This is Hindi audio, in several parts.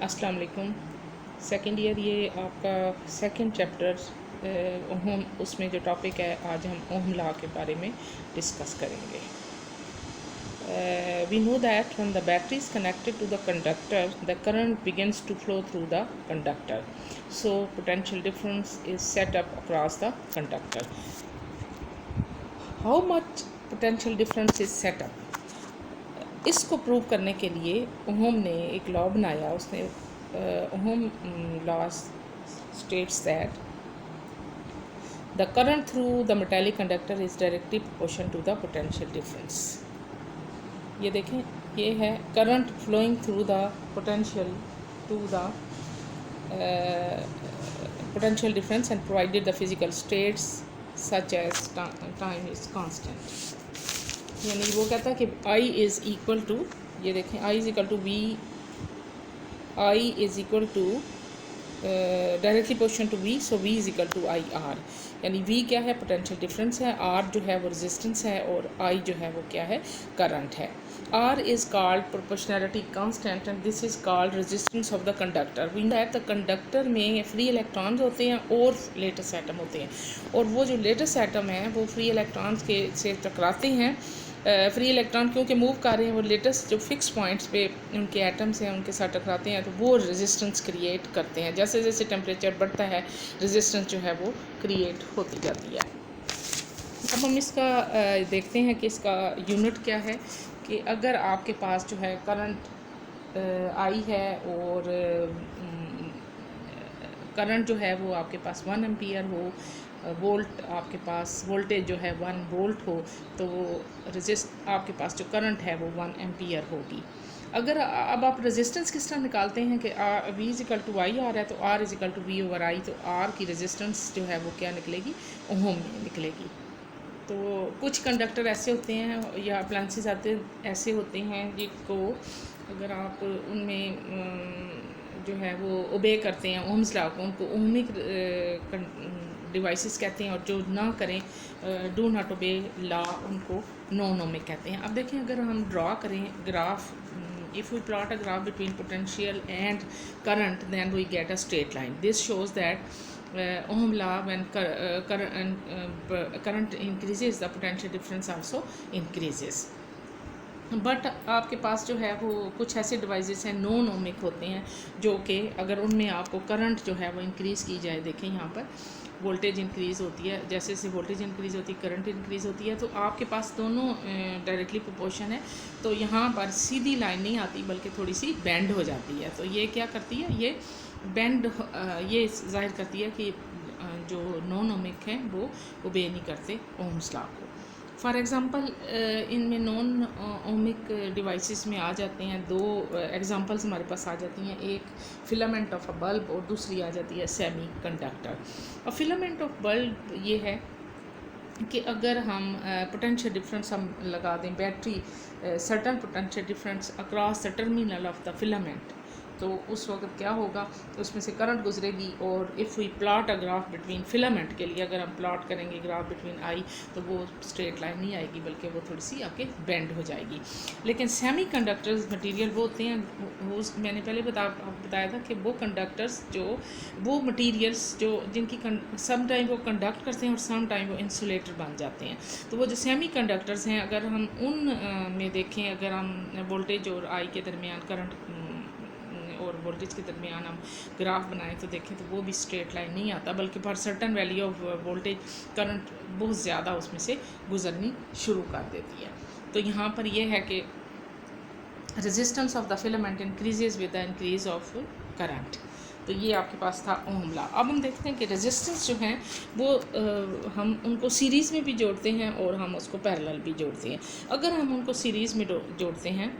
अस्सलाम वालेकुम। सेकेंड ईयर, ये आपका सेकंड चैप्टर ओहम, उसमें जो टॉपिक है आज हम ओहम लॉ के बारे में डिस्कस करेंगे। We know that when the battery is connected to the conductor, the current begins to flow through the conductor. So potential difference is set up across the conductor. How much potential difference is set up? इसको प्रूव करने के लिए ओहम ने एक लॉ बनाया। उसने Ohm law states that the current through the metallic conductor is directly proportion to the potential difference. ये देखें, ये है current flowing through the potential to the potential difference and provided the physical states such as time is constant. यानी वो कहता है कि I इज़ इक्वल टू, ये देखें, I is equal to V, I is equal to directly portion to V, so V is equal to I R. यानी V क्या है? पोटेंशियल डिफरेंस है, R जो है वो रेजिस्टेंस है, और I जो है वो क्या है? करंट है। R is called proportionality constant and this is called resistance of the conductor. We that the conductor में फ्री इलेक्ट्रॉन्स होते हैं और लेटेस्ट एटम होते हैं, और वो जो लेटेस्ट एटम हैं वो फ्री इलेक्ट्रॉन्स के से टकराते हैं। फ्री इलेक्ट्रॉन क्योंकि मूव कर रहे हैं, वो लेटेस्ट जो फिक्स पॉइंट्स पे उनके एटम्स हैं उनके साथ टकराते हैं, तो वो रेजिस्टेंस क्रिएट करते हैं। जैसे जैसे टेम्परेचर बढ़ता है रेजिस्टेंस जो है वो क्रिएट होती जाती है। अब हम इसका देखते हैं कि इसका यूनिट क्या है। कि अगर आपके पास जो है करंट आई है और करंट जो है वो आपके पास 1 एम्पियर हो, वोल्ट आपके पास वोल्टेज जो है 1 वोल्ट हो, तो वो रेजिस्ट आपके पास जो करंट है वो 1 एम्पियर होगी। अगर अब आप रेजिस्टेंस किस तरह निकालते हैं कि V is equal to I आ रहा है, तो R is equal to V over I, तो R की रेजिस्टेंस जो है वो क्या निकलेगी? ओहम में निकलेगी। तो कुछ कंडक्टर ऐसे होते हैं या अप्लायंसेस आते ऐसे होते हैं जिनको अगर आप उनमें जो है वो ओबे करते हैं ओम्स लॉ को, उनको ओमिक डिवाइसेस कहते हैं, और जो ना करें डू नॉट ओबे लॉ उनको नॉन ओमिक कहते हैं। अब देखें, अगर हम ड्रा करें graph, if we plot a graph between potential and current, then we get a straight line. This shows that Ohm law, when current increases, the potential difference also increases. But आपके पास जो है वो कुछ ऐसे डिवाइसेस हैं नॉन ओमिक होते हैं, जो कि अगर उनमें आपको करंट जो है वो इंक्रीज़ की जाए, देखें यहाँ पर वोल्टेज इंक्रीज़ होती है, जैसे जैसे वोल्टेज इंक्रीज़ होती है करंट इंक्रीज़ होती है, तो आपके पास दोनों डायरेक्टली प्रोपोर्शन है। तो यहाँ पर सीधी लाइन नहीं आती बल्कि थोड़ी सी बेंड हो जाती है। तो ये क्या करती है? ये बेंड ये जाहिर करती है कि जो नॉन ओमिक हैं वो ओबे नहीं करते ओम्स लॉ को। फॉर एग्ज़ाम्पल इनमें नॉन ओमिक डिवाइसेस में आ जाते हैं दो एग्ज़ाम्पल्स हमारे पास आ जाती हैं। एक फिलामेंट ऑफ अ बल्ब और दूसरी आ जाती है सेमी कंडक्टर। और फिलामेंट ऑफ बल्ब ये है कि अगर हम पोटेंशियल डिफरेंस हम लगा दें battery certain potential difference across the terminal of the filament, तो उस वक्त क्या होगा? तो उसमें से करंट गुजरेगी, और if we plot a graph between filament के लिए अगर हम प्लॉट करेंगे ग्राफ बिटवीन आई, तो वो स्ट्रेट लाइन नहीं आएगी बल्कि वो थोड़ी सी आके बेंड हो जाएगी। लेकिन सेमी कंडक्टर्स मटीरियल वो होते हैं, वो मैंने पहले बताया था कि वो कंडक्टर्स जो वो मटीरियल्स जो जिनकी सम टाइम वो कंडक्ट करते हैं और सम टाइम वो इंसुलेटर बन जाते हैं। तो वो जो सेमी कंडक्टर्स हैं, अगर हम उन में देखें, अगर हम वोल्टेज और आई के दरमियान करंट और वोल्टेज के दरमियान हम ग्राफ बनाएं तो देखें तो वो भी स्ट्रेट लाइन नहीं आता, बल्कि for certain value of voltage current बहुत ज़्यादा उसमें से गुजरनी शुरू कर देती है। तो यहाँ पर यह है कि resistance of the filament increases with the increase of current. तो ये आपके पास था ओहम लॉ। अब हम देखते हैं कि रेजिस्टेंस जो हैं वो हम उनको सीरीज़ में भी जोड़ते हैं और हम उसको पैरेलल भी जोड़ते हैं। अगर हम उनको सीरीज़ में जोड़ते हैं,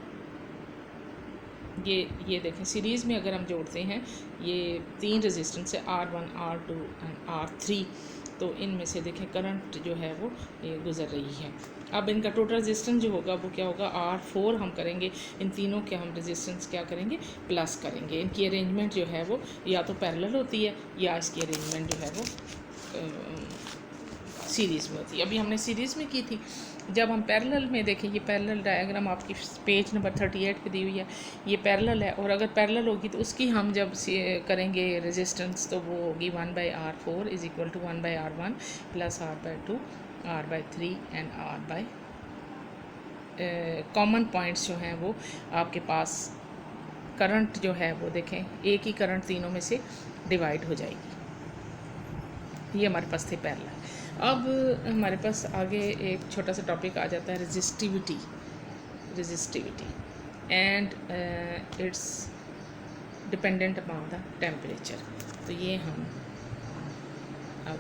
ये देखें सीरीज़ में अगर हम जोड़ते हैं, ये 3 रेजिस्टेंस है R1, R2 एंड R3, तो इनमें से देखें करंट जो है वो ये गुज़र रही है। अब इनका टोटल रेजिस्टेंस जो होगा वो क्या होगा? R4 हम करेंगे, इन तीनों के हम रेजिस्टेंस क्या करेंगे? प्लस करेंगे। इनकी अरेंजमेंट जो है वो या तो पैरेलल होती है या इसकी अरेंजमेंट जो है वो सीरीज़ में होती है। अभी हमने सीरीज़ में की थी, जब हम पैरेलल में देखें, ये पैरेलल डायग्राम आपकी पेज नंबर 38 पे दी हुई है, ये पैरेलल है, और अगर पैरेलल होगी तो उसकी हम जब करेंगे रेजिस्टेंस तो वो होगी 1/R4 is equal to 1/R1 plus R/2 R/3 and R/, common points जो हैं वो आपके पास करंट जो है वो देखें एक ही करंट तीनों में से डिवाइड हो जाएगी। ये हमारे पास थे पैरेलल। अब हमारे पास आगे एक छोटा सा टॉपिक आ जाता है resistivity and it's dependent upon the temperature. तो ये हम अब